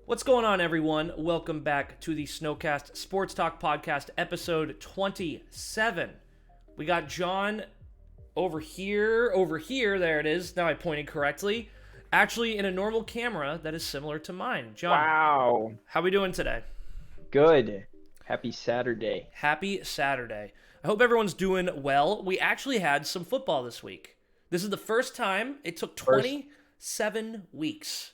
What's going on, everyone? Welcome back to the Snowcast Sports Talk Podcast, episode 27. We got John over here, there it is. Now I pointed correctly. Actually, in a normal camera that is similar to mine. John, Wow. how we doing today? Good. Happy Saturday. Happy Saturday. I hope everyone's doing well. We actually had some football this week. This is the first time. It took 27 weeks.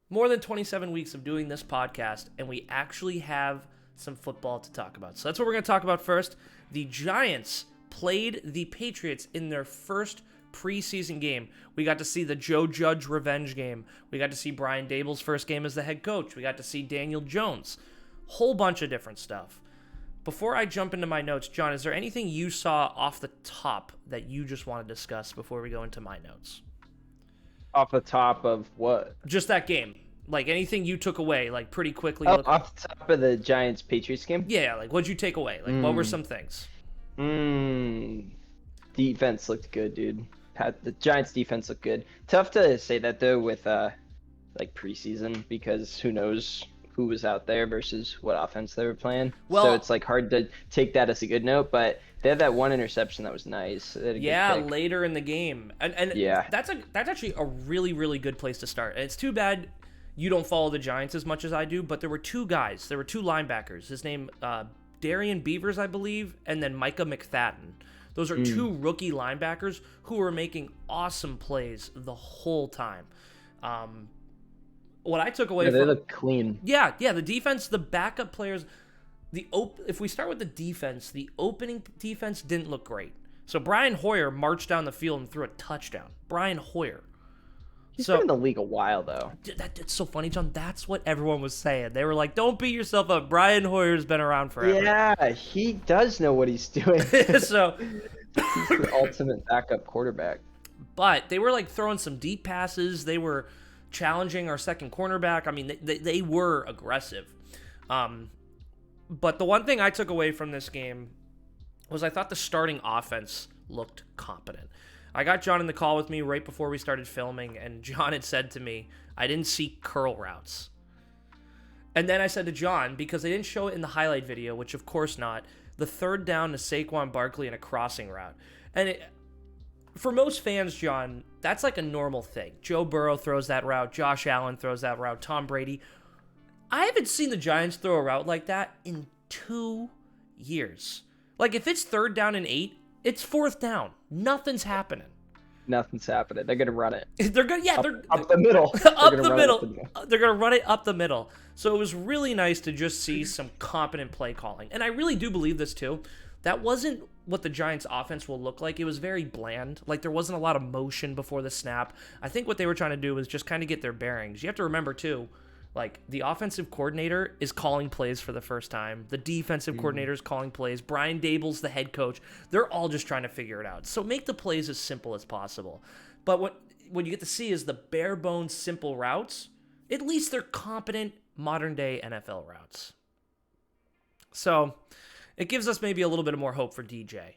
More than 27 weeks of doing this podcast, and we actually have some football to talk about. So that's what we're going to talk about first. The Giants played the Patriots in their first preseason game. We got to see the Joe Judge revenge game. We got to see Brian Daboll's first game as the head coach. We got to see Daniel Jones. Whole bunch of different stuff. Before I jump into my notes, John, is there anything you saw off the top that you just want to discuss before we go into my notes? Off the top of what? Just that game. Like, anything you took away, like, pretty quickly. Off the top of the Giants-Patriots game? Yeah, like, what'd you take away? Like, what were some things? Defense looked good, dude. The Giants' defense looked good. Tough to say that, though, with, preseason, because who knows who was out there versus what offense they were playing. Well, so it's, hard to take that as a good note, but they had that one interception that was nice. Yeah, later in the game. And yeah. That's actually a really, really good place to start. And it's too bad you don't follow the Giants as much as I do, but there were two linebackers. His name, Darian Beavers, I believe, and then Micah McFadden. Those are two rookie linebackers who were making awesome plays the whole time. What I took away they look clean. Yeah, the defense, the backup players, if we start with the defense, the opening defense didn't look great. So Brian Hoyer marched down the field and threw a touchdown. Brian Hoyer. He's been in the league a while, though. That's so funny, John. That's what everyone was saying. They were like, don't beat yourself up. Brian Hoyer's been around forever. Yeah, he does know what he's doing. So he's the ultimate backup quarterback. But they were, throwing some deep passes. They were challenging our second cornerback. I mean, they were aggressive. But the one thing I took away from this game was I thought the starting offense looked competent. I got John in the call with me right before we started filming, and John had said to me, I didn't see curl routes. And then I said to John, because they didn't show it in the highlight video, which of course not, the third down to Saquon Barkley in a crossing route. And for most fans, John, that's like a normal thing. Joe Burrow throws that route. Josh Allen throws that route. Tom Brady. I haven't seen the Giants throw a route like that in 2 years. Like, if it's third down and 8, it's fourth down. Nothing's happening. Nothing's happening. They're going to run it. They're going to, they're up the middle. Up the middle. They're going to run it up the middle. So it was really nice to just see some competent play calling. And I really do believe this too. That wasn't what the Giants offense will look like. It was very bland. Like, there wasn't a lot of motion before the snap. I think what they were trying to do was just kind of get their bearings. You have to remember too, the offensive coordinator is calling plays for the first time. The defensive coordinator is calling plays. Brian Daboll's the head coach. They're all just trying to figure it out. So make the plays as simple as possible. But what you get to see is the bare bones simple routes. At least they're competent modern-day NFL routes. So it gives us maybe a little bit more hope for DJ.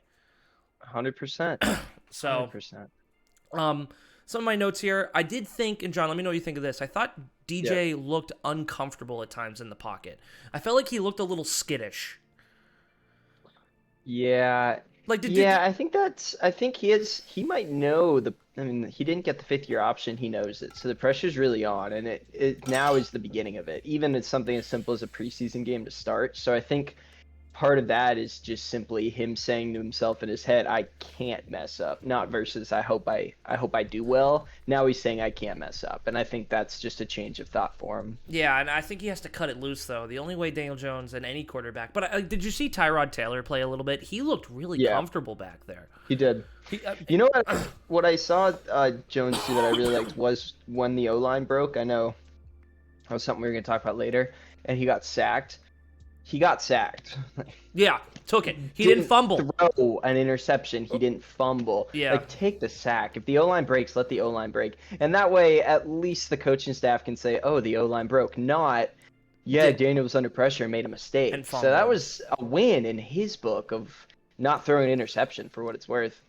100%. So 100%. Some of my notes here, I did think, and John, let me know what you think of this. I thought DJ looked uncomfortable at times in the pocket. I felt like he looked a little skittish. Yeah. I think he might know he didn't get the 5th-year option. He knows it. So the pressure's really on, and it now is the beginning of it. Even it's something as simple as a preseason game to start. So I think part of that is just simply him saying to himself in his head, I can't mess up. Not versus I hope I do well. Now he's saying I can't mess up. And I think that's just a change of thought for him. Yeah, and I think he has to cut it loose, though. The only way Daniel Jones and any quarterback. But did you see Tyrod Taylor play a little bit? He looked really comfortable back there. He did. You know what I saw Jones do that I really liked was when the O-line broke. I know that was something we were going to talk about later. And he got sacked. Yeah, took it. He didn't fumble. Throw an interception. He didn't fumble. Yeah. Take the sack. If the O-line breaks, let the O-line break. And that way, at least the coaching staff can say, oh, the O-line broke. Not, Daniel was under pressure and made a mistake. So that was a win in his book of not throwing an interception for what it's worth.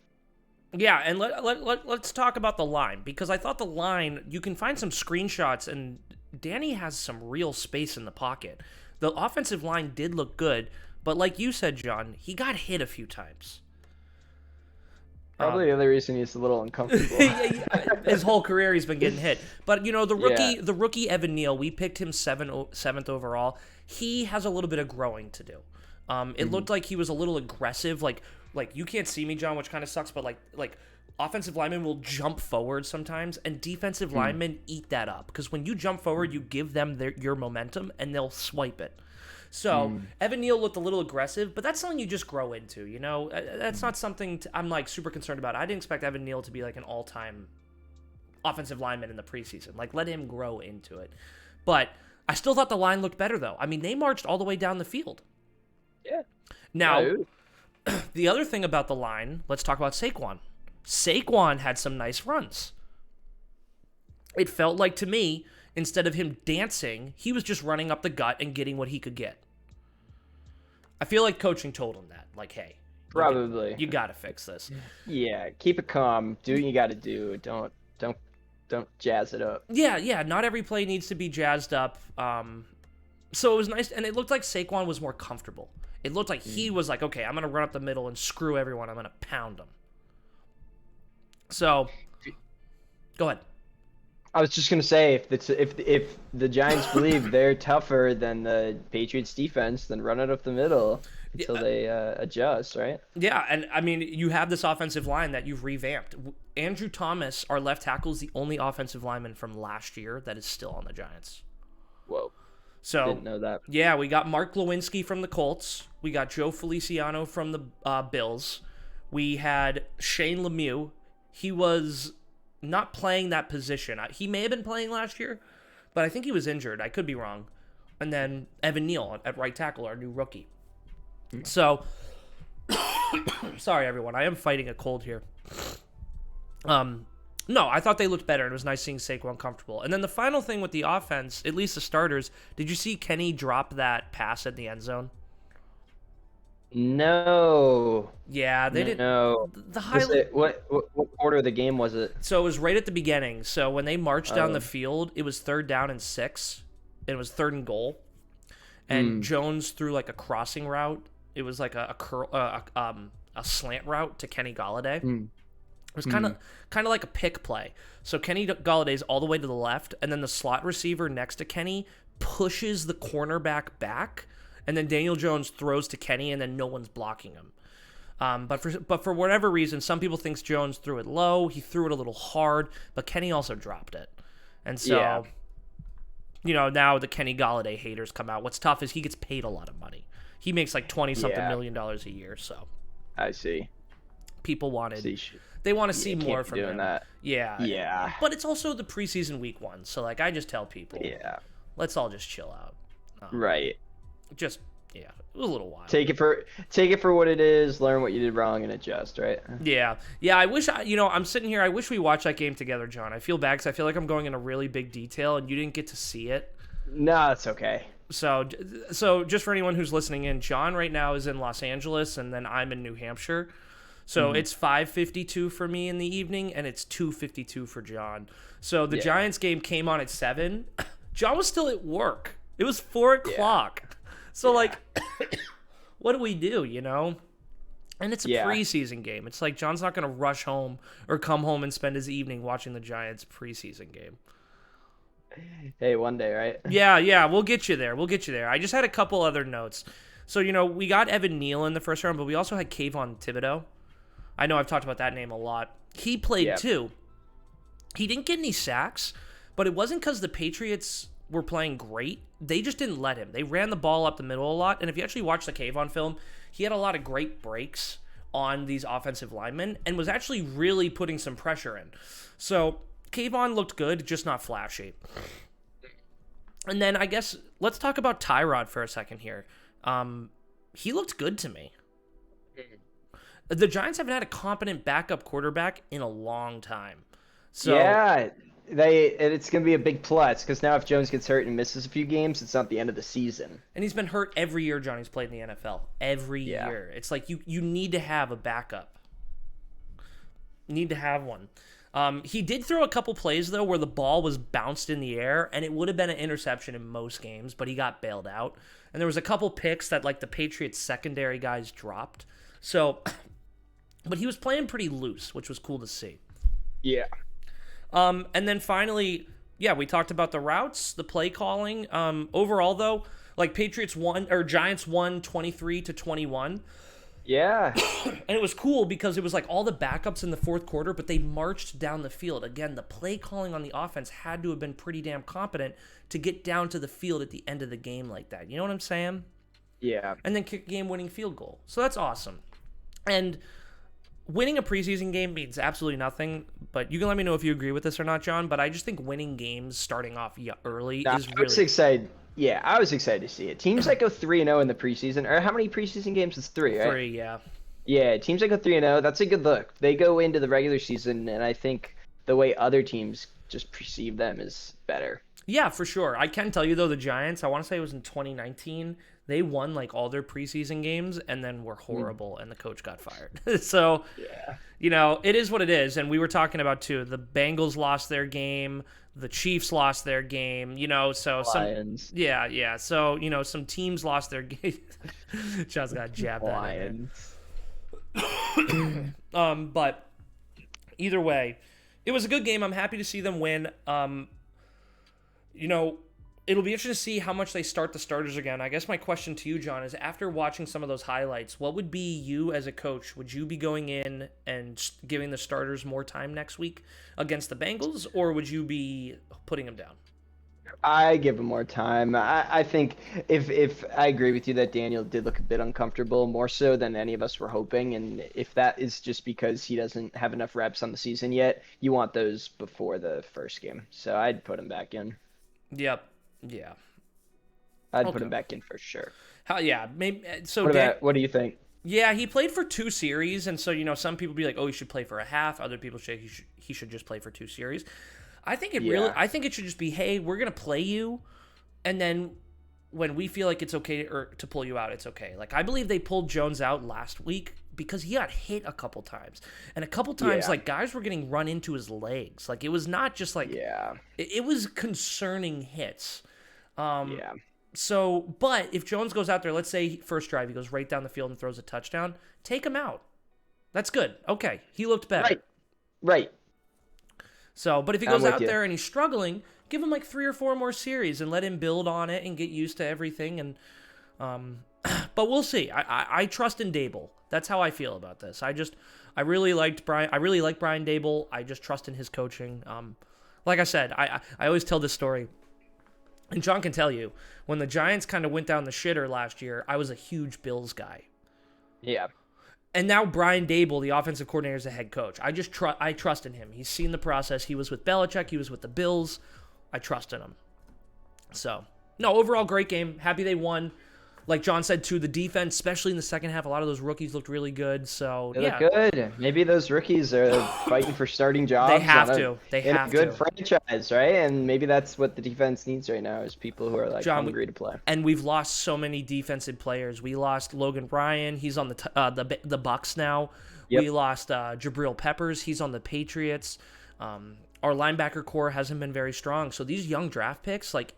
Yeah, and let's talk about the line, because I thought the line, you can find some screenshots and Danny has some real space in the pocket. The offensive line did look good, but like you said, John, he got hit a few times. Probably the other reason he's a little uncomfortable. His whole career he's been getting hit. But Yeah. the rookie Evan Neal, we picked him seventh overall. He has a little bit of growing to do. It looked like he was a little aggressive. Like you can't see me, John, which kind of sucks. But like offensive linemen will jump forward sometimes, and defensive linemen eat that up because when you jump forward, you give them your momentum, and they'll swipe it. So Evan Neal looked a little aggressive, but that's something you just grow into, you know? That's not something I'm like super concerned about. I didn't expect Evan Neal to be like an all-time offensive lineman in the preseason. Like, let him grow into it. But I still thought the line looked better, though. I mean, they marched all the way down the field. Yeah. Now, the other thing about the line, let's talk about Saquon. Saquon had some nice runs. It felt like, to me, instead of him dancing, he was just running up the gut and getting what he could get. I feel like coaching told him that. Like, hey. Probably. You got to fix this. Yeah, keep it calm. Do what you got to do. Don't jazz it up. Yeah. Not every play needs to be jazzed up. So it was nice, and it looked like Saquon was more comfortable. It looked like he was like, okay, I'm going to run up the middle and screw everyone. I'm going to pound them. So, go ahead. I was just gonna say, if the Giants believe they're tougher than the Patriots defense, then run it up the middle until they adjust, right? Yeah, and I mean, you have this offensive line that you've revamped. Andrew Thomas, our left tackle, is the only offensive lineman from last year that is still on the Giants. Whoa. So Didn't know that. Yeah, we got Mark Lewinsky from the Colts. We got Joe Feliciano from the Bills. We had Shane Lemieux. He was not playing that position. He may have been playing last year, but I think he was injured. I could be wrong. And then Evan Neal at right tackle, our new rookie. So, sorry everyone, I am fighting a cold here. No, I thought they looked better. It was nice seeing Saquon comfortable. And then the final thing with the offense, at least the starters, did you see Kenny drop that pass at the end zone? No. Yeah, they didn't. No. The highlight. What quarter of the game was it? So it was right at the beginning. So when they marched down the field, it was 3rd down and 6. And it was 3rd and goal. And Jones threw like a crossing route. It was like a slant route to Kenny Golladay. It was kind of like a pick play. So Kenny Galladay's all the way to the left, and then the slot receiver next to Kenny pushes the cornerback back, and then Daniel Jones throws to Kenny, and then no one's blocking him. But for whatever reason, some people think Jones threw it low. He threw it a little hard, but Kenny also dropped it. And so, now the Kenny Golladay haters come out. What's tough is he gets paid a lot of money. He makes like $20-something million a year. So I see. People wanted. They want to see more from him. That. Yeah. But it's also the preseason week 1, so like I just tell people, let's all just chill out. Right. It was a little wild. Take it for what it is. Learn what you did wrong and adjust. Right. Yeah. I wish I'm sitting here. I wish we watched that game together, John. I feel bad because I feel like I'm going into really big detail and you didn't get to see it. No, it's okay. So just for anyone who's listening in, John right now is in Los Angeles, and then I'm in New Hampshire. So it's 5:52 for me in the evening, and it's 2:52 for John. So the Giants game came on at 7. John was still at work. It was 4 o'clock. So like, what do we do? And it's a preseason game. It's like John's not going to rush home or come home and spend his evening watching the Giants preseason game. Hey, one day, right? Yeah, we'll get you there. I just had a couple other notes. So, we got Evan Neal in the first round, but we also had Kayvon Thibodeau. I know I've talked about that name a lot. He played too. He didn't get any sacks, but it wasn't because the Patriots were playing great. They just didn't let him. They ran the ball up the middle a lot, and if you actually watch the Kayvon film, he had a lot of great breaks on these offensive linemen and was actually really putting some pressure in. So Kayvon looked good, just not flashy. And then I guess let's talk about Tyrod for a second here. He looked good to me. The Giants haven't had a competent backup quarterback in a long time. So it's going to be a big plus because now if Jones gets hurt and misses a few games, it's not the end of the season. And he's been hurt every year Johnny's played in the NFL. Every year. It's like you need to have a backup. Need to have one. He did throw a couple plays, though, where the ball was bounced in the air, and it would have been an interception in most games, but he got bailed out. And there was a couple picks that, like, the Patriots secondary guys dropped. So, but he was playing pretty loose, which was cool to see. Yeah. And then finally, yeah, we talked about the routes, the play calling. Overall, though, like, Giants won 23-21. Yeah. And it was cool because it was like all the backups in the fourth quarter, but they marched down the field. Again, the play calling on the offense had to have been pretty damn competent to get down to the field at the end of the game like that. You know what I'm saying? Yeah. And then kick game-winning field goal. So that's awesome. And winning a preseason game means absolutely nothing, but you can let me know if you agree with this or not, John, but I just think winning games starting off early is really... I was excited. Yeah, I was excited to see it. Teams that go 3-0 in the preseason, or how many preseason games is 3, right? 3, yeah. Yeah, teams that go 3-0, that's a good look. They go into the regular season, and I think the way other teams just perceive them is better. Yeah, for sure. I can tell you, though, the Giants, I want to say it was in 2019, they won, like, all their preseason games and then were horrible, and the coach got fired. So, yeah. You know, it is what it is. And we were talking about, too, the Bengals lost their game. The Chiefs lost their game, you know, so Lions. Yeah. So, you know, some teams lost their game. John's got jabbed Lions. But either way, it was a good game. I'm happy to see them win. You know, it'll be interesting to see how much they start the starters again. I guess my question to you, John, is after watching some of those highlights, what would be you as a coach? Would you be going in and giving the starters more time next week against the Bengals, or would you be putting them down? I give him more time. I think if I agree with you that Daniel did look a bit uncomfortable, more so than any of us were hoping, and if that is just because he doesn't have enough reps on the season yet, you want those before the first game. So I'd put him back in. Yep. Yeah. I'd put him back in for sure. Maybe so. What do you think? Yeah, he played for 2 series, and so, you know, some people be like, "Oh, he should play for a half." Other people say he should just play for 2 series. I think it should just be, "Hey, we're gonna play you, and then when we feel like it's okay to pull you out, it's okay." Like, I believe they pulled Jones out last week because he got hit a couple times, and a couple times like guys were getting run into his legs. Like, it was not just like it was concerning hits. So, but if Jones goes out there, let's say first drive, he goes right down the field and throws a touchdown, take him out. That's good. Okay, he looked better. Right. So, but if he goes out there and he's struggling, give him like 3 or 4 more series and let him build on it and get used to everything. And, but we'll see. I trust in Daboll. That's how I feel about this. I really like Brian Daboll. I just trust in his coaching. Like I said, I always tell this story. And John can tell you, when the Giants kind of went down the shitter last year, I was a huge Bills guy. Yeah. And now Brian Daboll, the offensive coordinator, is the head coach. I trust in him. He's seen the process. He was with Belichick. He was with the Bills. I trust in him. So, no, overall, great game. Happy they won. Like John said, too, the defense, especially in the second half, a lot of those rookies looked really good. So, they look good. Maybe those rookies are fighting for starting jobs. They have to. They have to. In a good franchise, right? And maybe that's what the defense needs right now is people who are like hungry to play. And we've lost so many defensive players. We lost Logan Ryan. He's on the Bucks now. Yep. We lost Jabril Peppers. He's on the Patriots. Our linebacker core hasn't been very strong. So these young draft picks, like,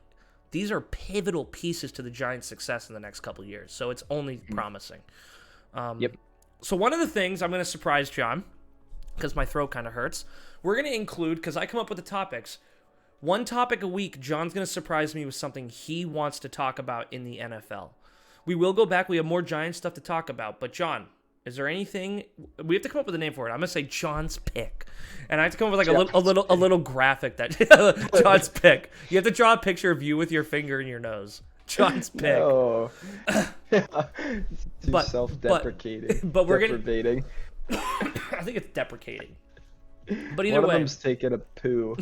these are pivotal pieces to the Giants' success in the next couple of years. So it's only promising. So one of the things I'm going to surprise John, because my throat kind of hurts, we're going to include, because I come up with the topics, one topic a week, John's going to surprise me with something he wants to talk about in the NFL. We will go back. We have more Giants stuff to talk about. But John, is there anything we have to come up with a name for it? I'm gonna say John's pick, and I have to come up with like a little graphic that John's pick. You have to draw a picture of you with your finger in your nose. John's pick. No. Too self-deprecating. But we're deprecating. I think it's deprecating. But either way, one of them's taking a poo.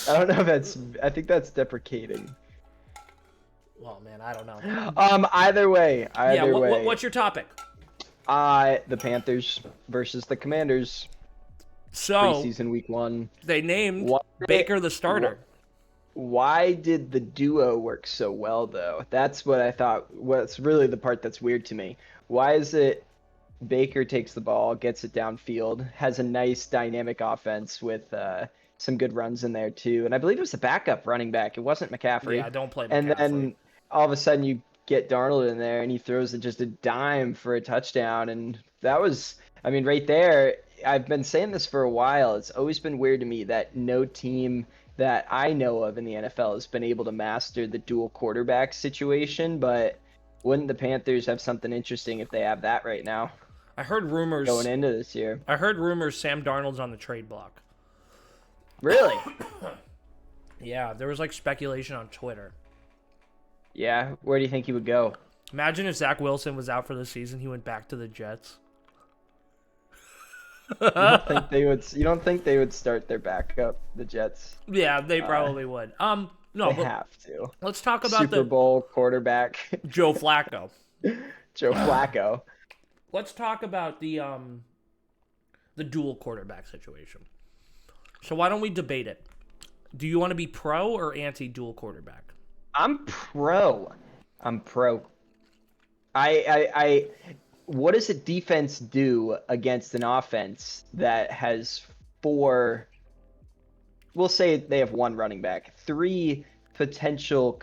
I don't know if that's. I think that's deprecating. Well, man, I don't know. Either way. What's your topic? The Panthers versus the Commanders. So preseason week 1. They named Baker the starter. Why did the duo work so well, though? That's what I thought. What's really the part that's weird to me. Why is it Baker takes the ball, gets it downfield, has a nice dynamic offense with some good runs in there too. And I believe it was the backup running back. It wasn't McCaffrey. Yeah, don't play And McCaffrey. then all of a sudden you get Darnold in there and he throws it just a dime for a touchdown. And that was, I mean, right there, I've been saying this for a while. It's always been weird to me that no team that I know of in the NFL has been able to master the dual quarterback situation, but wouldn't the Panthers have something interesting if they have that right now I heard rumors. going into this year? I heard rumors Sam Darnold's on the trade block. Really? Yeah, there was like speculation on Twitter. Yeah. Where do you think he would go? Imagine if Zach Wilson was out for the season, he went back to the Jets. You don't think they would start their backup, the Jets? Yeah, they probably would. No, They but have to. let's talk about Super the Bowl quarterback, Joe Flacco. Joe Flacco. Let's talk about the dual quarterback situation. So why don't we debate it? Do you want to be pro or anti dual quarterback? I'm pro. I what does a defense do against an offense that has four, we'll say they have one running back, three potential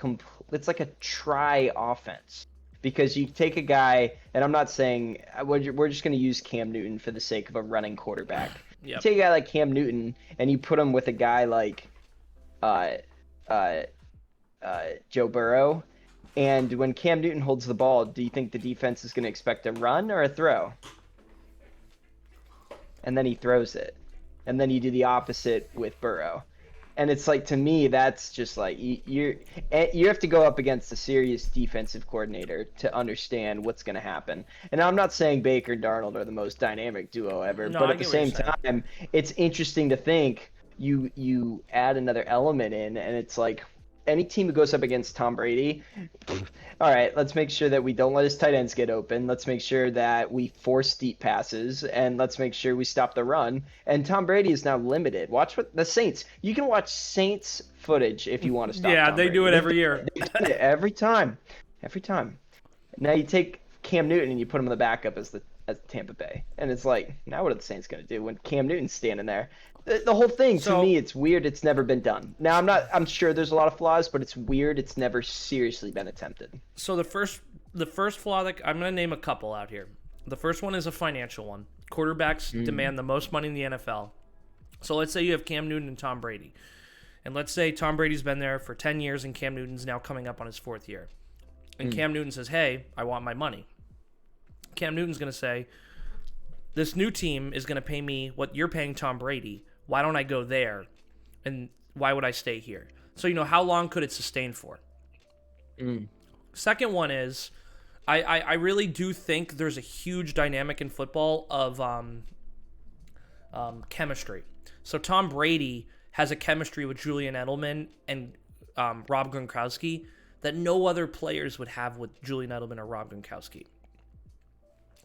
it's like a try offense. Because you take a guy, and I'm not saying we're just going to use Cam Newton for the sake of a running quarterback. Yep. You take a guy like Cam Newton and you put him with a guy like Joe Burrow, and when Cam Newton holds the ball, do you think the defense is going to expect a run or a throw? And then he throws it, and then you do the opposite with Burrow. And it's like, to me, that's just like you have to go up against a serious defensive coordinator to understand what's going to happen. And I'm not saying Baker and Darnold are the most dynamic duo ever, No, but I at the get what you're same time, it's interesting to think you add another element in, and it's like any team who goes up against Tom Brady, all right, let's make sure that we don't let his tight ends get open. Let's make sure that we force deep passes, and let's make sure we stop the run. And Tom Brady is now limited. Watch what the Saints. You can watch Saints footage if you want to stop. Yeah, Tom they Brady. do it every year. Every time. Now you take Cam Newton and you put him in the backup as Tampa Bay, and it's like, now what are the Saints going to do when Cam Newton's standing there? The whole thing, to me, it's weird. It's never been done. Now, I'm sure there's a lot of flaws, but it's weird. It's never seriously been attempted. So the first flaw that I'm going to name a couple out here. The first one is a financial one. Quarterbacks demand the most money in the NFL. So let's say you have Cam Newton and Tom Brady. And let's say Tom Brady's been there for 10 years and Cam Newton's now coming up on his 4th year. And Cam Newton says, hey, I want my money. Cam Newton's going to say, this new team is going to pay me what you're paying Tom Brady. Why don't I go there? And why would I stay here? So, how long could it sustain for? Second one is, I really do think there's a huge dynamic in football of chemistry. So Tom Brady has a chemistry with Julian Edelman and Rob Gronkowski that no other players would have with Julian Edelman or Rob Gronkowski.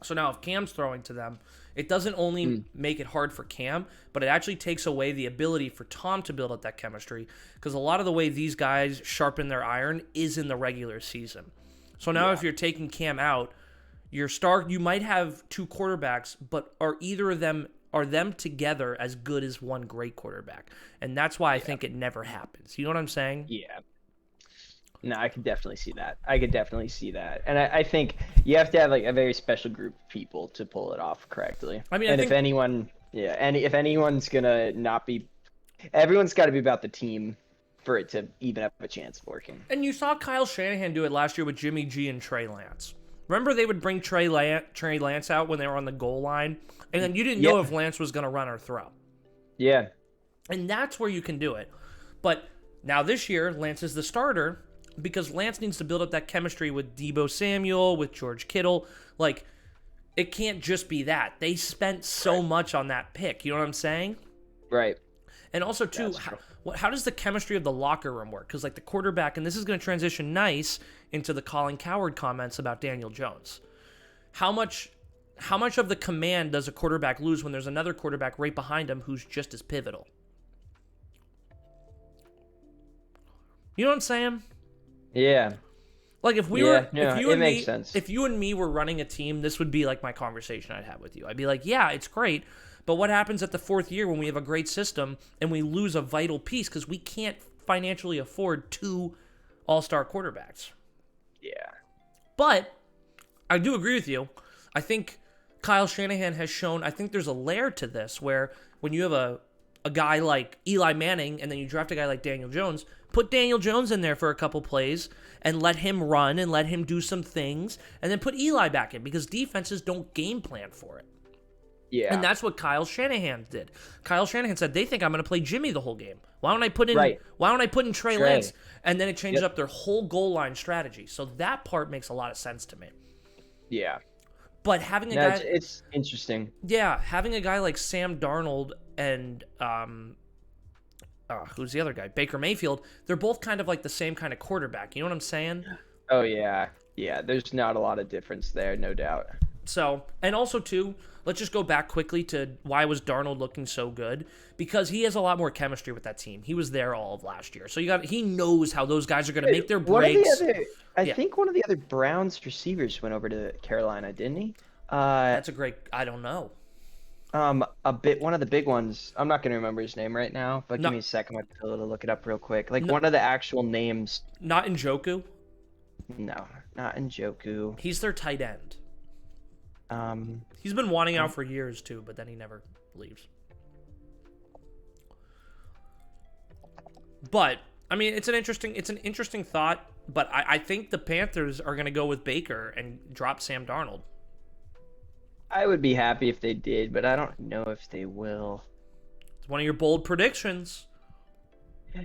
So now if Cam's throwing to them, it doesn't only make it hard for Cam, but it actually takes away the ability for Tom to build up that chemistry, because a lot of the way these guys sharpen their iron is in the regular season. So now if you're taking Cam out, you might have two quarterbacks, but are them together as good as one great quarterback? And that's why I think it never happens. You know what I'm saying? Yeah. No, I could definitely see that. And I think you have to have like a very special group of people to pull it off correctly. I mean, if anyone's gonna not be, everyone's got to be about the team for it to even have a chance of working. And you saw Kyle Shanahan do it last year with Jimmy G and Trey Lance. Remember they would bring Trey Lance out when they were on the goal line, and then you didn't know if Lance was gonna run or throw. Yeah. And that's where you can do it. But now this year, Lance is the starter, because Lance needs to build up that chemistry with Deebo Samuel, with George Kittle. Like, it can't just be that. They spent so much on that pick. You know what I'm saying? Right. And also, too, how does the chemistry of the locker room work? Because, like, the quarterback, and this is going to transition nice into the Colin Coward comments about Daniel Jones. How much of the command does a quarterback lose when there's another quarterback right behind him who's just as pivotal? You know what I'm saying? Yeah. Like if we Yeah, were, no, if you it and makes me, sense. if you and me were running a team, this would be like my conversation I'd have with you. I'd be like, yeah, it's great, but what happens at the fourth year when we have a great system and we lose a vital piece because we can't financially afford two all-star quarterbacks? Yeah. But I do agree with you. I think Kyle Shanahan has shown, I think there's a layer to this where when you have a guy like Eli Manning and then you draft a guy like Daniel Jones, put Daniel Jones in there for a couple plays and let him run and let him do some things and then put Eli back in because defenses don't game plan for it. Yeah. And that's what Kyle Shanahan did. Kyle Shanahan said they think I'm going to play Jimmy the whole game. Why don't I put in Right. Why don't I put in Trey Trey. Lance? And then it changes Yep. up their whole goal line strategy. So that part makes a lot of sense to me. Yeah. But having a No, guy, it's interesting. yeah, having a guy like Sam Darnold and who's the other guy? Baker Mayfield. They're both kind of like the same kind of quarterback. You know what I'm saying? Oh yeah. Yeah, there's not a lot of difference there, no doubt. So, and also too, let's just go back quickly to why was Darnold looking so good? Because he has a lot more chemistry with that team. He was there all of last year, so he knows how those guys are going to make their breaks. I think one of the other Browns receivers went over to Carolina, didn't he? That's a great. I don't know. One of the big ones. I'm not gonna remember his name right now, but No. give me a second. I have to look it up real quick. Like one of the actual names. Not Njoku. No, not Njoku. He's their tight end. Um, He's been wanting out for years too, but then he never leaves. But I mean, it's an interesting thought. But I think the Panthers are going to go with Baker and drop Sam Darnold. I would be happy if they did, but I don't know if they will. It's one of your bold predictions.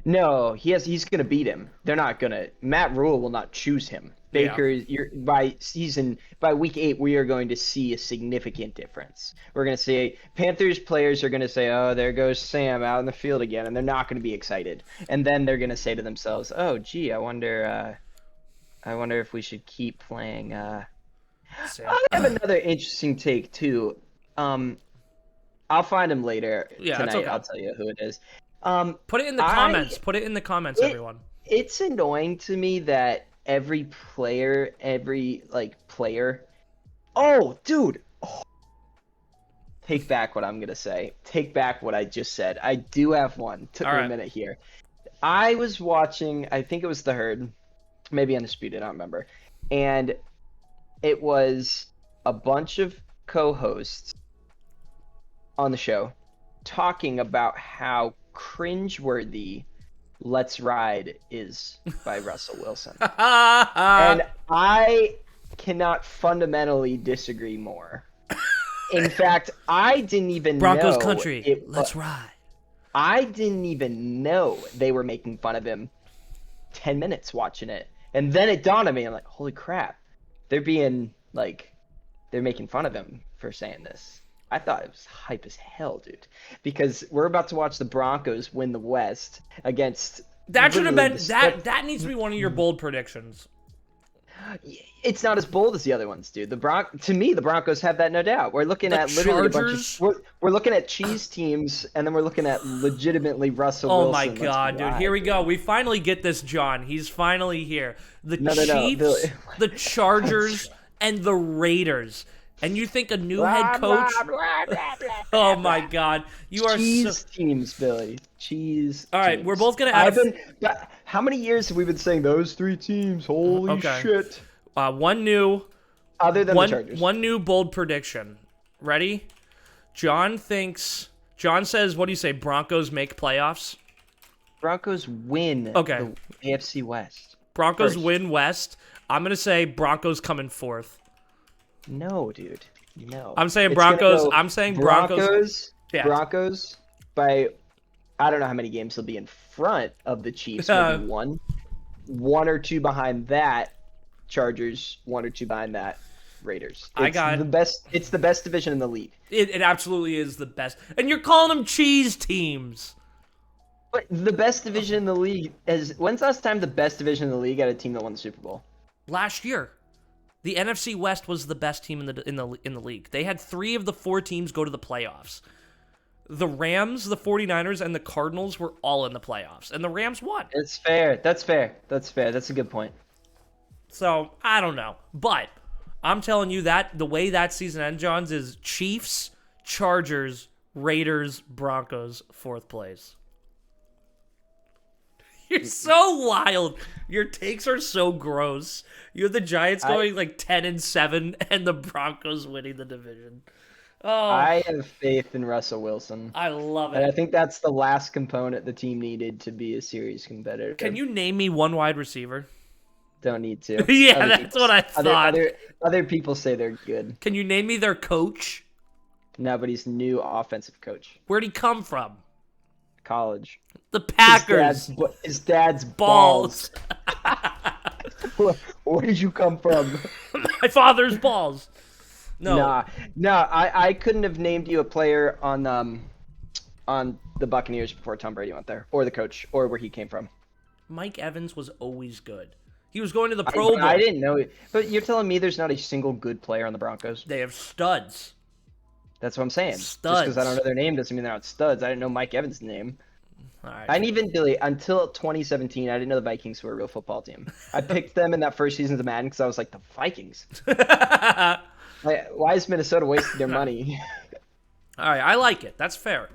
No, he's gonna beat him. They're not gonna. Matt Rule will not choose him. Baker, by week 8, we are going to see a significant difference. We're gonna see Panthers players are gonna say, "Oh, there goes Sam out in the field again," and they're not gonna be excited. And then they're gonna say to themselves, "Oh, gee, I wonder if we should keep playing." Sam. I have another interesting take too. I'll find him later Yeah, tonight. that's okay. I'll tell you who it is. Put it in the comments. Put it in the comments, everyone. It's annoying to me that every player. Oh, dude. Oh. Take back what I'm gonna say. Take back what I just said. I do have one. Took me a minute here. I was watching. I think it was The Herd, maybe Undisputed. I don't remember. And it was a bunch of co-hosts on the show talking about how cringeworthy Let's Ride is by Russell Wilson. And I cannot fundamentally disagree more. In fact, I didn't even Broncos know country. Let's ride. I didn't even know they were making fun of him 10 minutes watching it. And then it dawned on me, I'm like, holy crap. They're making fun of him for saying this. I thought it was hype as hell, dude. Because we're about to watch the Broncos win the West against. That should have been that needs to be one of your bold predictions. It's not as bold as the other ones, dude. To me, the Broncos have that, no doubt. We're looking at literally Chargers? a bunch of. We're looking at cheese teams, and then we're looking at legitimately Russell Oh Wilson. my Let's god, dude. ride, Here we go. We finally get this, John. He's finally here. The No. Chiefs, the Chargers, and the Raiders. And you think a new head coach? Oh my god. You are cheese teams, Billy. Cheese. All right, teams. we're both gonna add. How many years have we been saying those 3 teams? Holy shit. One new. Other than the Chargers. One new bold prediction. Ready? John says, what do you say? Broncos make playoffs? Broncos win Okay. the AFC West. Broncos first. win West. I'm going to say Broncos come in 4th. No, dude. No. I'm saying It's gonna Broncos. go I'm saying Broncos. Yeah. Broncos by, I don't know how many games they'll be in front of the Chiefs. Maybe one or two behind that. Chargers, 1 or 2 behind that. Raiders. It's the best division in the league. It absolutely is the best. And you're calling them cheese teams. But the best division in the league when's the last time the best division in the league had a team that won the Super Bowl? Last year. The NFC West was the best team in the league. They had 3 of the 4 teams go to the playoffs. The Rams, the 49ers, and the Cardinals were all in the playoffs, and the Rams won. It's fair. That's fair. That's a good point. So, I don't know. But I'm telling you that the way that season ends, Johns, is Chiefs, Chargers, Raiders, Broncos, 4th place. You're so wild. Your takes are so gross. You have the Giants going like 10-7 and the Broncos winning the division. Oh, I have faith in Russell Wilson. I love And I it. think that's the last component the team needed to be a serious competitor. Can you name me one wide receiver? Don't need to. Yeah, Other that's people- what I thought. Other people say they're good. Can you name me their coach? Nobody's new offensive coach. Where'd he come from? College. The Packers. His dad's Balls. Where did you come from? My father's balls. No. I couldn't have named you a player on the Buccaneers before Tom Brady went there, or the coach, or where he came from. Mike Evans was always good. He was going to the Pro Bowl. I didn't know it, but you're telling me there's not a single good player on the Broncos? They have studs. That's what I'm saying. Studs. Just because I don't know their name doesn't mean they're not studs. I didn't know Mike Evans' name. All right. I didn't even really, until 2017, I didn't know the Vikings were a real football team. I picked them in that first season of Madden because I was like, the Vikings? Why is Minnesota wasting their money? All right, I like it. That's fair.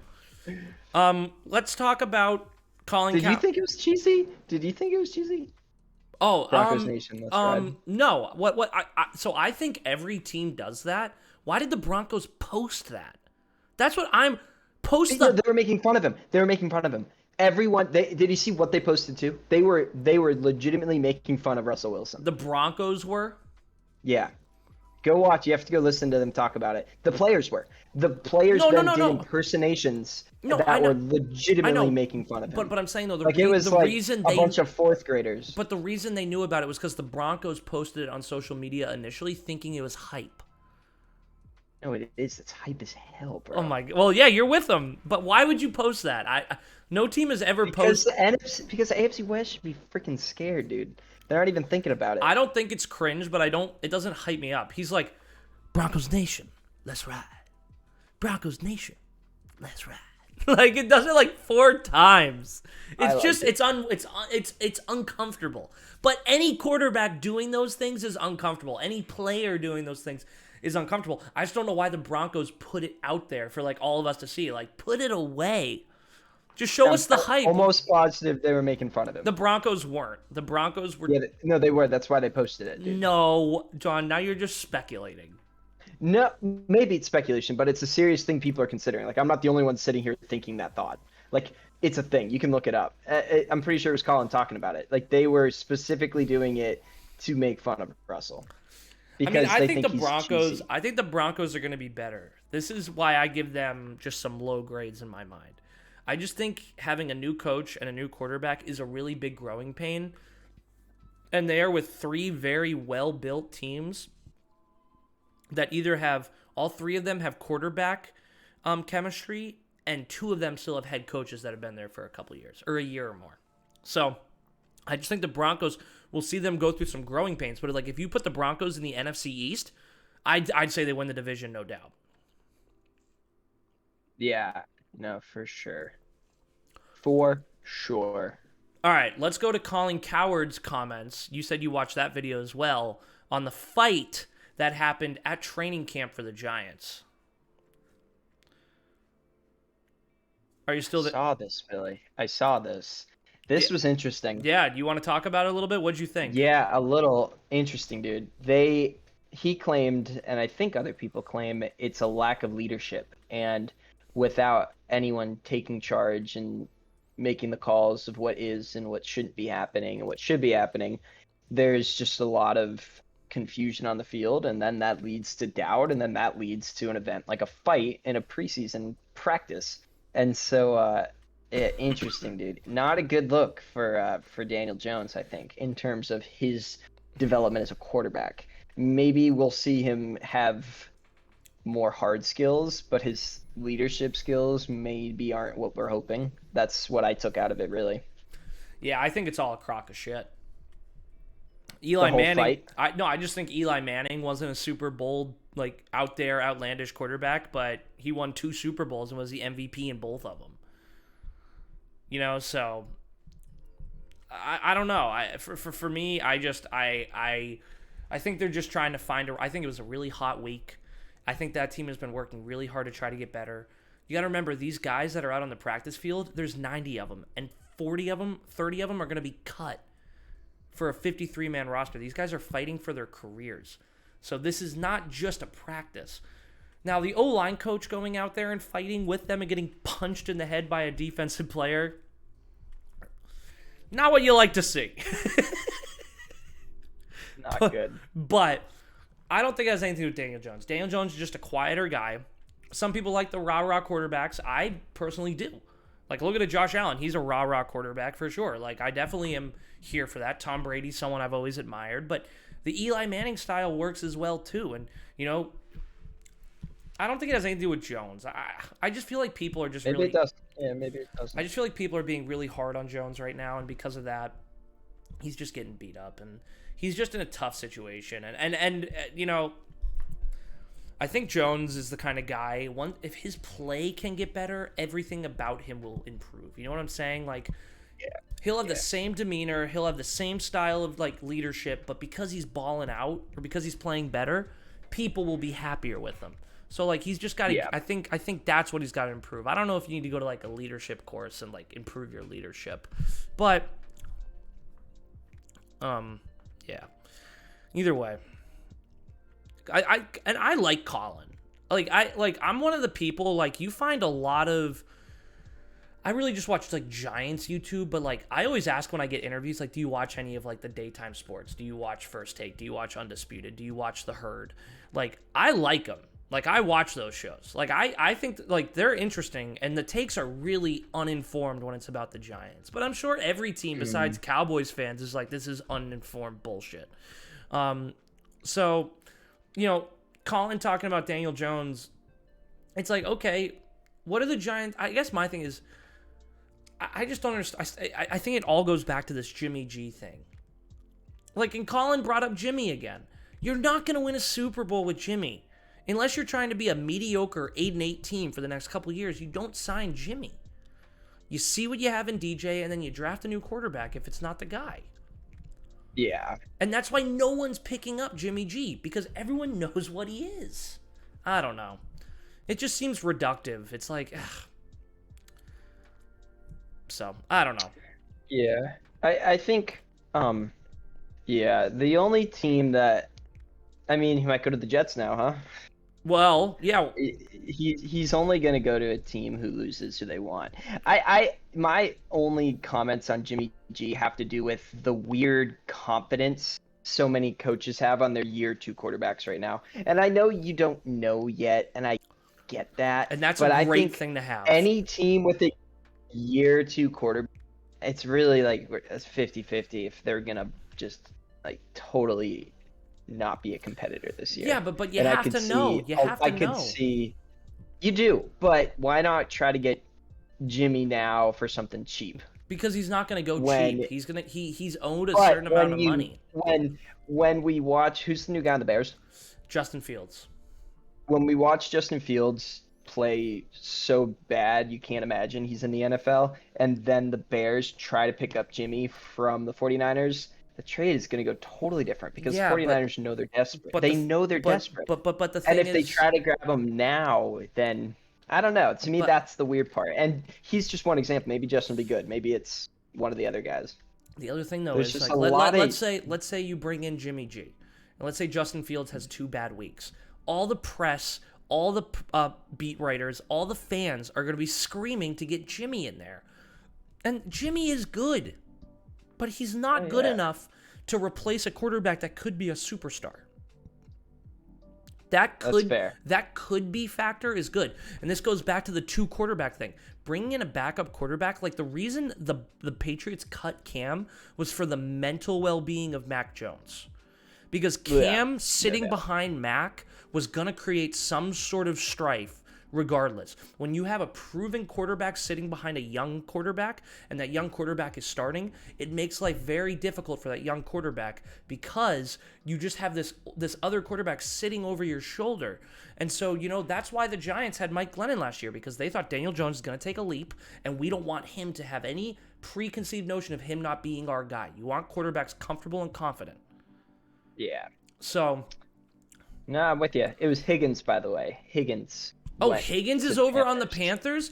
Let's talk about Colin Did you think it was cheesy? Did you think it was cheesy? Oh, Broncos Nation, let's ride. No. So I think every team does that. Why did the Broncos post that? That's what I'm They were making fun of him. Everyone, did you see what they posted too? They were legitimately making fun of Russell Wilson. The Broncos were? Yeah. Go watch. You have to go listen to them talk about it. The players were. The players did impersonations that were legitimately making fun of him. But I'm saying though, it was the like reason a bunch of 4th graders. But the reason they knew about it was because the Broncos posted it on social media initially, thinking it was hype. No, it is. It's hype as hell, bro. Oh my god. Well, yeah, you're with them. But why would you post that? No team has ever posted. Because the AFC West should be freaking scared, dude. They're not even thinking about it. I don't think it's cringe, but it doesn't hype me up. He's like, Broncos Nation, let's ride. Broncos Nation, let's ride. Like it does it like 4 times. It's just it's uncomfortable. But any quarterback doing those things is uncomfortable. Any player doing those things is uncomfortable. I just don't know why the Broncos put it out there for like all of us to see. Like put it away. Just show us the hype. Almost positive they were making fun of him. The Broncos weren't. The Broncos were. Yeah, no, they were. That's why they posted it, dude. No, John, now you're just speculating. No, maybe it's speculation, but it's a serious thing people are considering. Like, I'm not the only one sitting here thinking that thought. Like, it's a thing. You can look it up. I'm pretty sure it was Colin talking about it. Like, they were specifically doing it to make fun of Russell. Because I think the he's Broncos. cheesy. I think the Broncos are going to be better. This is why I give them just some low grades in my mind. I just think having a new coach and a new quarterback is a really big growing pain. And they are with 3 very well-built teams that either have, all 3 of them have quarterback chemistry, and 2 of them still have head coaches that have been there for a couple years, or a year or more. So I just think the Broncos, will see them go through some growing pains. But like if you put the Broncos in the NFC East, I'd say they win the division, no doubt. Yeah, no, for sure. For sure. All right, let's go to Colin Cowerds' comments. You said you watched that video as well on the fight that happened at training camp for the Giants. Are you still there? I saw this, Billy. I saw this. This was interesting. Yeah, do you want to talk about it a little bit? What'd you think? Yeah, a little interesting, dude. He claimed, and I think other people claim, it's a lack of leadership. And without anyone taking charge and making the calls of what is and what shouldn't be happening and what should be happening, there's just a lot of confusion on the field, and then that leads to doubt, and then that leads to an event like a fight in a preseason practice. And so interesting, dude. Not a good look for Daniel Jones, I think, in terms of his development as a quarterback. Maybe we'll see him have more hard skills, but his leadership skills maybe aren't what we're hoping. That's what I took out of it, really. Yeah, I think it's all a crock of shit. Eli Manning. I just think Eli Manning wasn't a super bold, like out there, outlandish quarterback, but he won 2 Super Bowls and was the MVP in both of them. You know, so I don't know. For me, I think they're just trying to find I think it was a really hot week. I think that team has been working really hard to try to get better. You got to remember, these guys that are out on the practice field, there's 90 of them, and 40 of them, 30 of them are going to be cut for a 53-man roster. These guys are fighting for their careers. So this is not just a practice. Now, the O-line coach going out there and fighting with them and getting punched in the head by a defensive player, not what you like to see. Not good. But I don't think it has anything to do with Daniel Jones. Daniel Jones is just a quieter guy. Some people like the rah-rah quarterbacks. I personally do. Like, look at Josh Allen. He's a rah-rah quarterback for sure. Like, I definitely am here for that. Tom Brady's someone I've always admired. But the Eli Manning style works as well, too. And, you know, I don't think it has anything to do with Jones. I just feel like people are just maybe really... it does. Yeah, maybe it doesn't. I just feel like people are being really hard on Jones right now, and because of that, he's just getting beat up, and he's just in a tough situation. And you know, I think Jones is the kind of guy, if his play can get better, everything about him will improve. You know what I'm saying? Like, he'll have the same demeanor, he'll have the same style of, like, leadership, but because he's balling out, or because he's playing better, people will be happier with him. So, like, he's just got to, I think that's what he's got to improve. I don't know if you need to go to, like, a leadership course and, like, improve your leadership. But, yeah. Either way. I like Colin. I'm one of the people, like, you find a lot of, I really just watch, like, Giants YouTube, but, like, I always ask when I get interviews, like, do you watch any of, like, the daytime sports? Do you watch First Take? Do you watch Undisputed? Do you watch The Herd? Like, I like them. Like, I watch those shows. Like, I think, like, they're interesting, and the takes are really uninformed when it's about the Giants. But I'm sure every team besides Cowboys fans is like, this is uninformed bullshit. So, you know, Colin talking about Daniel Jones, it's like, okay, what are the Giants? I guess my thing is, I just don't understand. I think it all goes back to this Jimmy G thing. Like, and Colin brought up Jimmy again. You're not going to win a Super Bowl with Jimmy. Unless you're trying to be a mediocre 8-8 team for the next couple of years, you don't sign Jimmy. You see what you have in DJ, and then you draft a new quarterback if it's not the guy. Yeah. And that's why no one's picking up Jimmy G, because everyone knows what he is. I don't know. It just seems reductive. It's like, ugh. So, I don't know. Yeah. I think, yeah, the only team that, I mean, he might go to the Jets now, huh? Well, yeah. He's only going to go to a team who loses who they want. My only comments on Jimmy G have to do with the weird confidence so many coaches have on their year 2 quarterbacks right now. And I know you don't know yet, and I get that. And that's a great thing to have. Any team with a year 2 quarterback, it's really like it's 50-50 if they're going to just, like, totally not be a competitor this year. Yeah, but you have to know. You have to know. I could see. You do, but why not try to get Jimmy now for something cheap? Because he's not going to go cheap. He's owed a certain amount of money. When we watch, who's the new guy on the Bears? Justin Fields. When we watch Justin Fields play so bad, you can't imagine he's in the NFL, and then the Bears try to pick up Jimmy from the 49ers, the trade is going to go totally different because 49ers know they're desperate. They know they're desperate. But the thing is, and if they try to grab him now, then I don't know. To me, that's the weird part. And he's just one example. Maybe Justin will be good. Maybe it's one of the other guys. The other thing, though, is like, let's say you bring in Jimmy G, and let's say Justin Fields has 2 bad weeks. All the press, all the beat writers, all the fans are going to be screaming to get Jimmy in there. And Jimmy is good, but he's not good enough to replace a quarterback that could be a superstar. That's fair. That could be factor is good. And this goes back to the 2 quarterback thing. Bringing in a backup quarterback, like the reason the Patriots cut Cam was for the mental well-being of Mac Jones. Because Cam sitting behind Mac was going to create some sort of strife regardless. When you have a proven quarterback sitting behind a young quarterback and that young quarterback is starting, it makes life very difficult for that young quarterback because you just have this other quarterback sitting over your shoulder. And so, that's why the Giants had Mike Glennon last year, because they thought Daniel Jones is going to take a leap, and we don't want him to have any preconceived notion of him not being our guy. You want quarterbacks comfortable and confident. Yeah. So... No, I'm with you. It was Higgins, by the way. Higgins. Oh, Higgins is over on the Panthers?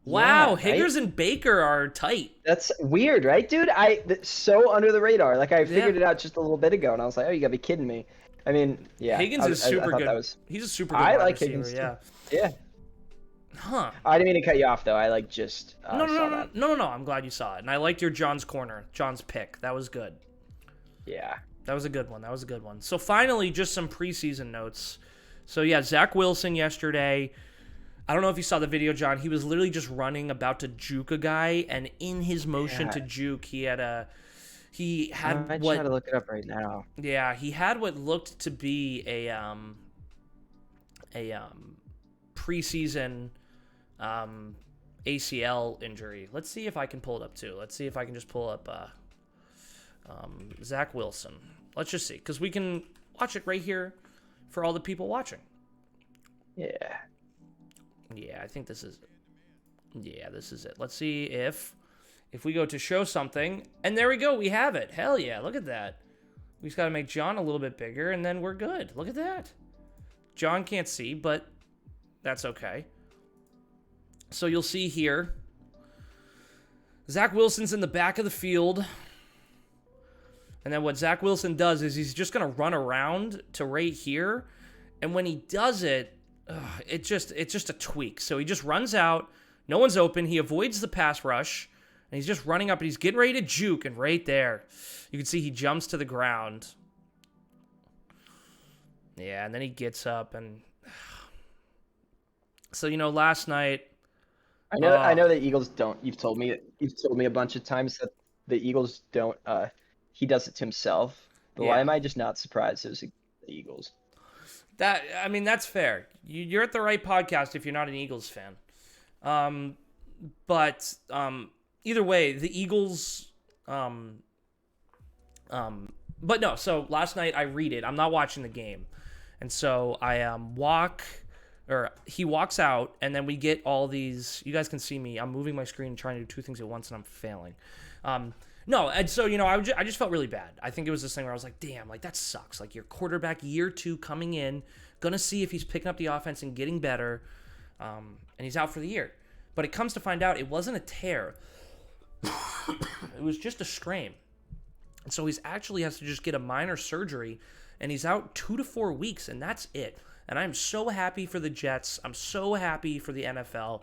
Wow, Yeah, Higgins right? and Baker are tight. That's weird, right, dude? That's so under the radar. Like, I figured it out just a little bit ago, and I was like, oh, you gotta be kidding me. I mean, yeah. Higgins is super I good. That was... He's a super good I wide like receiver, Higgins, yeah. too. Yeah. Huh. I didn't mean to cut you off, though. I, just No. saw that. No. I'm glad you saw it. And I liked your John's pick. That was good. Yeah. That was a good one. So finally, just some preseason notes. So yeah, Zach Wilson yesterday. I don't know if you saw the video, John. He was literally just running about to juke a guy, and in his motion to juke, he had I might try to look it up right now. Yeah, he had what looked to be a preseason ACL injury. Let's see if I can pull it up too. Let's see if I can just pull up Zach Wilson. Let's just see, because we can watch it right here for all the people watching. Yeah. Yeah, I think this is... Yeah, this is it. Let's see if we go to show something, and there we go. We have it. Hell yeah, look at that. We just got to make John a little bit bigger, and then we're good. Look at that. John can't see, but that's okay. So you'll see here, Zach Wilson's in the back of the field. And then what Zach Wilson does is he's just going to run around to right here. And when he does it, it's just a tweak. So he just runs out. No one's open. He avoids the pass rush. And he's just running up, and he's getting ready to juke. And right there, you can see he jumps to the ground. Yeah, and then he gets up. And so, last night... I know the Eagles don't. You've told me a bunch of times that the Eagles don't... he does it to himself. But why am I just not surprised it was the Eagles? That's fair. You're at the right podcast if you're not an Eagles fan. But either way, the Eagles... but no, so last night I read it. I'm not watching the game. And so I he walks out, and then we get all these... You guys can see me. I'm moving my screen trying to do two things at once, and I'm failing. No, and so, I just felt really bad. I think it was this thing where I was like, damn, that sucks. Your quarterback year 2 coming in, gonna see if he's picking up the offense and getting better, and he's out for the year. But it comes to find out it wasn't a tear. It was just a strain. And so he's actually has to just get a minor surgery, and he's out 2 to 4 weeks, and that's it. And I'm so happy for the Jets. I'm so happy for the NFL.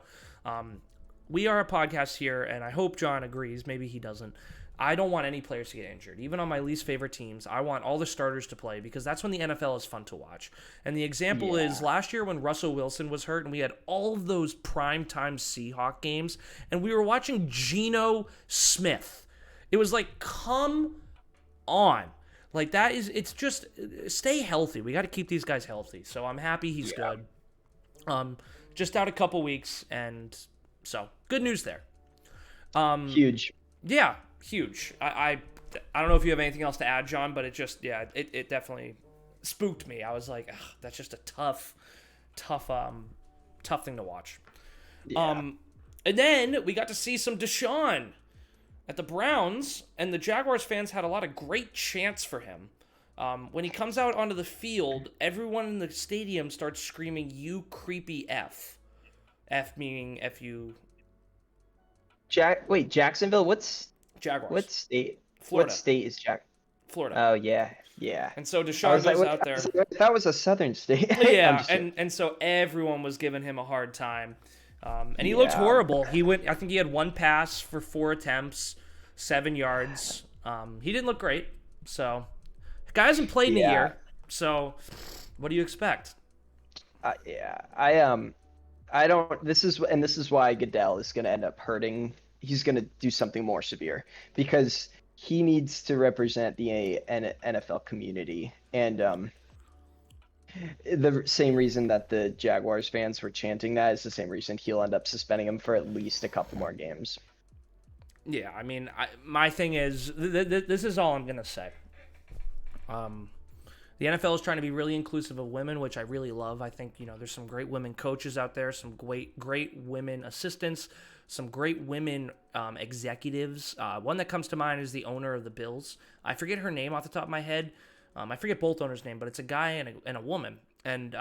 We are a podcast here, and I hope John agrees. Maybe he doesn't. I don't want any players to get injured. Even on my least favorite teams, I want all the starters to play, because that's when the NFL is fun to watch. And the example is last year when Russell Wilson was hurt and we had all of those primetime Seahawk games, and we were watching Geno Smith. It was like, come on. It's just, stay healthy. We got to keep these guys healthy. So I'm happy he's good. Just out a couple weeks, and so good news there. Huge. Yeah, huge. I don't know if you have anything else to add, John, but it definitely spooked me. I was like, that's just a tough thing to watch. Yeah. And then we got to see some Deshaun at the Browns, and the Jaguars fans had a lot of great chants for him. When he comes out onto the field, everyone in the stadium starts screaming, "You creepy F." F meaning F-U. Jacksonville? Jaguars. What state? Florida. What state is Florida. Oh, yeah. And so Deshaun goes out there. That was a southern state. Yeah, and so everyone was giving him a hard time. And he looked horrible. I think he had one pass for 4 attempts, 7 yards. He didn't look great. So, the guy hasn't played in a year. So, what do you expect? I don't. This is why Goodell is going to end up hurting. He's going to do something more severe, because he needs to represent the NFL community, and The same reason that the Jaguars fans were chanting that is the same reason he'll end up suspending him for at least a couple more games. Yeah, I mean, my thing is, this is all I'm going to say. The NFL is trying to be really inclusive of women, which I really love. I think, there's some great women coaches out there, some great women assistants, some great women executives. One that comes to mind is the owner of the Bills. I forget her name off the top of my head. I forget both owners' name, but it's a guy and a woman. And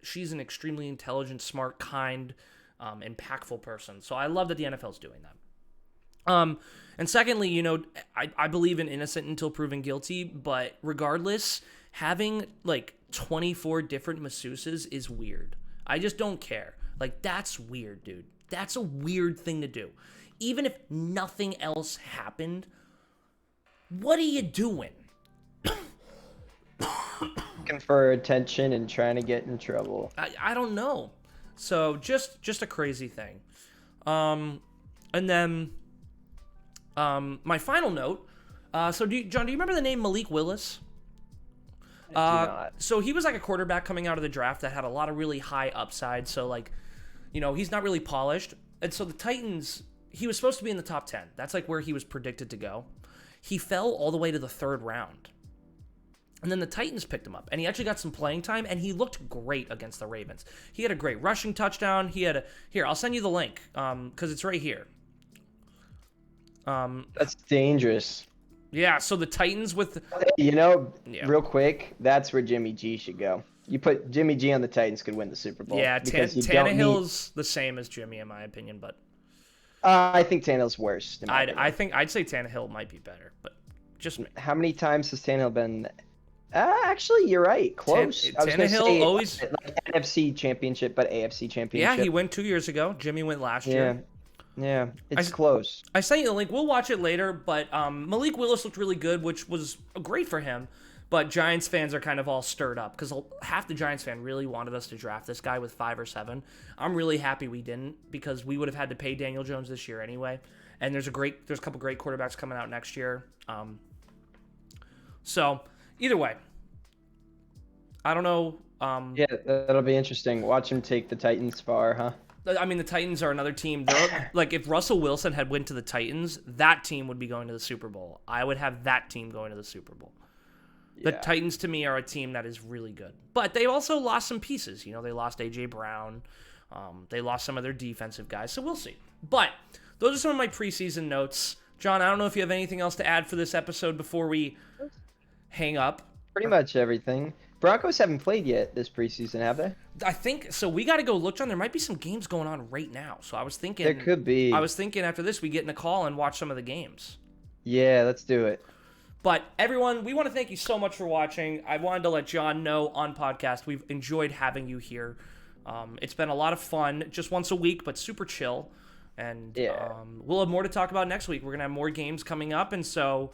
she's an extremely intelligent, smart, kind, impactful person. So I love that the NFL is doing that. And secondly, I believe in innocent until proven guilty, but regardless, having like 24 different masseuses is weird. I just don't care. Like, that's weird, dude. That's a weird thing to do. Even if nothing else happened, what are you doing? Looking for attention and trying to get in trouble. I don't know. So just a crazy thing. And then my final note. So John, do you remember the name Malik Willis? I do not. So he was like a quarterback coming out of the draft that had a lot of really high upside. So like, he's not really polished. And so the Titans, he was supposed to be in the top 10. That's like where he was predicted to go. He fell all the way to the 3rd round. And then the Titans picked him up, and he actually got some playing time, and he looked great against the Ravens. He had a great rushing touchdown. Here, I'll send you the link, because it's right here. That's dangerous. Yeah, so the Titans with... Real quick, that's where Jimmy G should go. You put Jimmy G on the Titans, could win the Super Bowl. Yeah, Tannehill's the same as Jimmy, in my opinion, but... I think Tannehill's worse. I'd say Tannehill might be better, but just me. How many times has Tannehill been... actually, you're right. Close. I was going to say always... like NFC championship, but AFC championship. Yeah, he went 2 years ago. Jimmy went last year. Yeah, it's close. I sent you the link. We'll watch it later, but Malik Willis looked really good, which was great for him. But Giants fans are kind of all stirred up because half the Giants fan really wanted us to draft this guy with 5 or 7. I'm really happy we didn't because we would have had to pay Daniel Jones this year anyway. And there's a couple great quarterbacks coming out next year. So either way, I don't know. Yeah, that'll be interesting. Watch him take the Titans far, huh? I mean, the Titans are another team. Like, if Russell Wilson had went to the Titans, that team would be going to the Super Bowl. I would have that team going to the Super Bowl. The Titans, to me, are a team that is really good. But they also lost some pieces. They lost A.J. Brown. They lost some of their defensive guys. So we'll see. But those are some of my preseason notes. John, I don't know if you have anything else to add for this episode before we hang up. Pretty much everything. Broncos haven't played yet this preseason, have they? I think so. We got to go look, John. There might be some games going on right now. So I was thinking there could be. I was thinking after this we get in a call and watch some of the games. Yeah, let's do it. But everyone, we want to thank you so much for watching. I wanted to let John know on podcast we've enjoyed having you here. It's been a lot of fun, just once a week, but super chill. And we'll have more to talk about next week. We're gonna have more games coming up, and so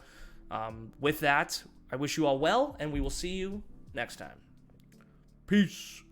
with that, I wish you all well, and we will see you next time. Peace.